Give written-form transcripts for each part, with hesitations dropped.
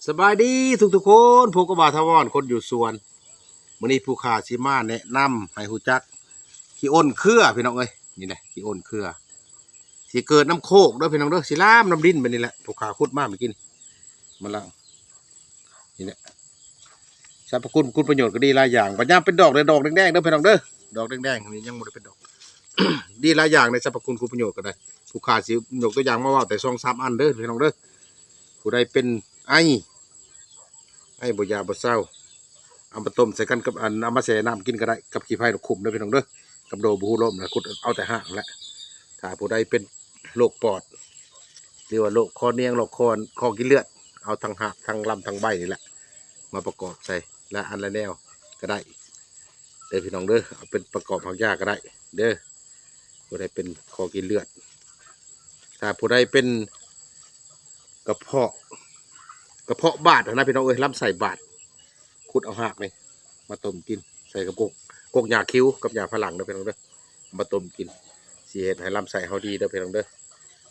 สบายดีทุกคนพวกกบาทวอนคนอยู่สวนมื้อนี้ผู้ขาชิมาแนะนำให้ฮู้จักขี้อ้นเครือพี่น้องเอ้ยนี่แหละขี้อ้นเครือสิเกิดน้ำโคกเด้อพี่น้องเด้อสิลามน้ำดินไปนี่แหละผู้ขาขุดมาเมื่อกี้มันละนี่แหละสรรพคุณประโยชน์ก็ดีหลายอย่างปัญญามเป็นดอกเลยดอกแดงๆเด้อพี่น้องเด้อดอกแดงๆนี่ยังบ่ได้เป็นดอก ดีหลายอย่างในสรรพคุณประโยชน์ก็ได้ผู้ขาสิยกตัวอย่างมาว่าแต่2-3อันเด้อพี่น้องเด้อผู้ใดเป็นไอ้บ่ยาบ่เศร้าเอามาต้มใส่กันกับอันเอามาใส่น้ำกินก็ได้กับขี้ไผ่ดอกขุ่มเด้อพี่น้องเด้อกับโดบูร่มนะคุดเอาแต่ห่างแหละถ้าผู้ใดเป็นโรคปอดหรือว่าโรคคอเนียงโรคคอกินเลือดเอาทั้งหักทั้งลำทั้งใบนี่แหละมาประกอบใส่และอันละแนวก็ได้เด้อพี่น้องเด้อเอาเป็นประกอบผักหญ้าก็ได้เด้อผู้ใดเป็นคอกินเลือดถ้าผู้ใดเป็นกระเพาะบาดนะพี่น้องเอ้ยลำไส้บาดขุดเอาหักนี่มาต้มกินใส่กับกกหญ้าคิ้วกับหญ้าฝรั่งเด้อพี่น้องเด้อมาต้มกินสิเฮ็ดให้ลำไส้เฮาดีเด้อพี่น้องเด้อ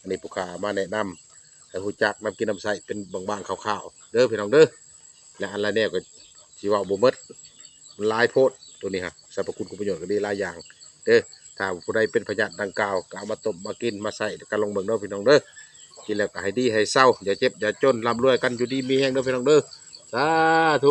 อันนี้ผู้ค้ามาแนะนำให้รู้จักนำกินน้ำไส้เป็นบางๆคร่าวๆเด้อพี่น้องเด้อและอันละแนวก็สิเว้าบ่หมดมันหลายโพดตัวนี้ฮะสรรพคุณประโยชน์ก็ดีหลายอย่างเด้อถ้าผู้ใดเป็นพยาธิดังกล่าวก็เอามาต้มมากินมาใส่กันลงเบิ่งเด้อพี่น้องเด้อกินแล้วก็ให้ดีให้เศร้าอย่าเจ็บอย่าจนร่ำรวยกันอยู่ดีมีแฮงเด้อพี่น้องเด้อสาธุ